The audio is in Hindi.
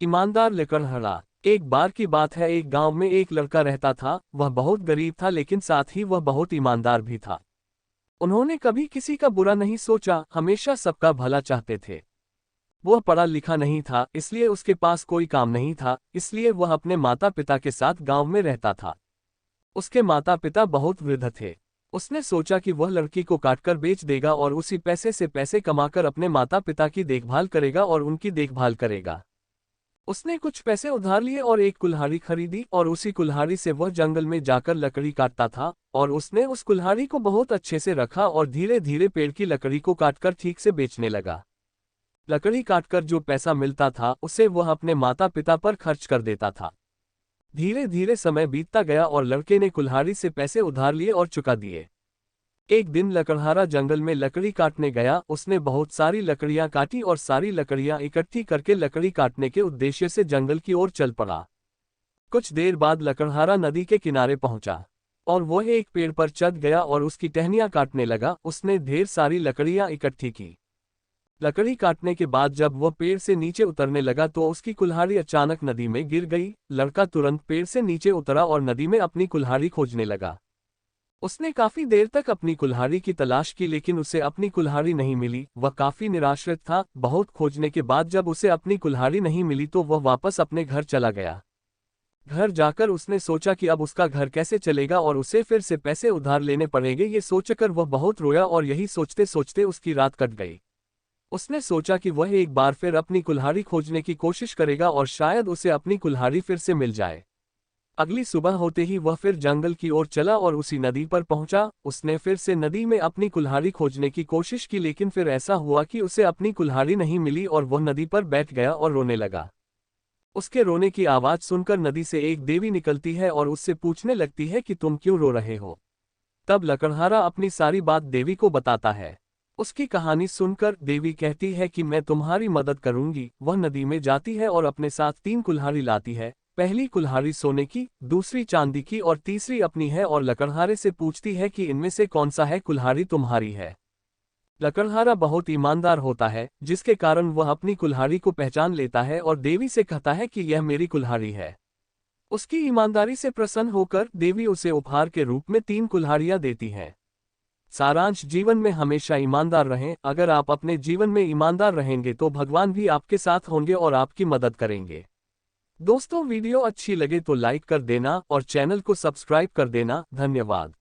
ईमानदार लकड़हारा। एक बार की बात है, एक गांव में एक लड़का रहता था। वह बहुत गरीब था लेकिन साथ ही वह बहुत ईमानदार भी था। उन्होंने कभी किसी का बुरा नहीं सोचा, हमेशा सबका भला चाहते थे। वह पढ़ा लिखा नहीं था, इसलिए उसके पास कोई काम नहीं था, इसलिए वह अपने माता पिता के साथ गांव में रहता था। उसके माता पिता बहुत वृद्ध थे। उसने सोचा कि वह लड़की को काटकर बेच देगा और उसी पैसे से पैसे कमाकर अपने माता पिता की देखभाल करेगा और उनकी देखभाल करेगा। उसने कुछ पैसे उधार लिए और एक कुल्हाड़ी खरीदी और उसी कुल्हाड़ी से वह जंगल में जाकर लकड़ी काटता था। और उसने उस कुल्हाड़ी को बहुत अच्छे से रखा और धीरे धीरे पेड़ की लकड़ी को काटकर ठीक से बेचने लगा। लकड़ी काटकर जो पैसा मिलता था उसे वह अपने माता पिता पर खर्च कर देता था। धीरे धीरे समय बीतता गया और लड़के ने कुल्हाड़ी से पैसे उधार लिए और चुका दिए। एक दिन लकड़हारा जंगल में लकड़ी काटने गया। उसने बहुत सारी लकड़ियां काटी और सारी लकड़ियां इकट्ठी करके लकड़ी काटने के उद्देश्य से जंगल की ओर चल पड़ा। कुछ देर बाद लकड़हारा नदी के किनारे पहुंचा और वह एक पेड़ पर चढ़ गया और उसकी टहनियां काटने लगा। उसने ढेर सारी लकड़ियां इकट्ठी की। लकड़ी काटने के बाद जब वह पेड़ से नीचे उतरने लगा तो उसकी कुल्हाड़ी अचानक नदी में गिर गई। लड़का तुरंत पेड़ से नीचे उतरा और नदी में अपनी कुल्हाड़ी खोजने लगा। उसने काफी देर तक अपनी कुल्हाड़ी की तलाश की लेकिन उसे अपनी कुल्हाड़ी नहीं मिली। वह काफी निराश्रित था। बहुत खोजने के बाद जब उसे अपनी कुल्हाड़ी नहीं मिली तो वह वापस अपने घर चला गया। घर जाकर उसने सोचा कि अब उसका घर कैसे चलेगा और उसे फिर से पैसे उधार लेने पड़ेंगे। ये सोचकर वह बहुत रोया और यही सोचते सोचते उसकी रात कट गई। उसने सोचा कि वह एक बार फिर अपनी कुल्हाड़ी खोजने की कोशिश करेगा और शायद उसे अपनी कुल्हाड़ी फिर से मिल जाए। अगली सुबह होते ही वह फिर जंगल की ओर चला और उसी नदी पर पहुंचा। उसने फिर से नदी में अपनी कुल्हाड़ी खोजने की कोशिश की लेकिन फिर ऐसा हुआ कि उसे अपनी कुल्हाड़ी नहीं मिली और वह नदी पर बैठ गया और रोने लगा। उसके रोने की आवाज सुनकर नदी से एक देवी निकलती है और उससे पूछने लगती है कि तुम क्यों रो रहे हो। तब लकड़हारा अपनी सारी बात देवी को बताता है। उसकी कहानी सुनकर देवी कहती है कि मैं तुम्हारी मदद करूंगी। वह नदी में जाती है और अपने साथ 3 कुल्हाड़ी लाती है। पहली कुल्हाड़ी सोने की, दूसरी चांदी की और तीसरी अपनी है और लकड़हारे से पूछती है कि इनमें से कौन सा है कुल्हाड़ी तुम्हारी है। लकड़हारा बहुत ईमानदार होता है जिसके कारण वह अपनी कुल्हाड़ी को पहचान लेता है और देवी से कहता है कि यह मेरी कुल्हाड़ी है। उसकी ईमानदारी से प्रसन्न होकर देवी उसे उपहार के रूप में 3 कुल्हाड़ियां देती हैं। सारांश, जीवन में हमेशा ईमानदार रहें। अगर आप अपने जीवन में ईमानदार रहेंगे तो भगवान भी आपके साथ होंगे और आपकी मदद करेंगे। दोस्तों, वीडियो अच्छी लगे तो लाइक कर देना और चैनल को सब्सक्राइब कर देना। धन्यवाद।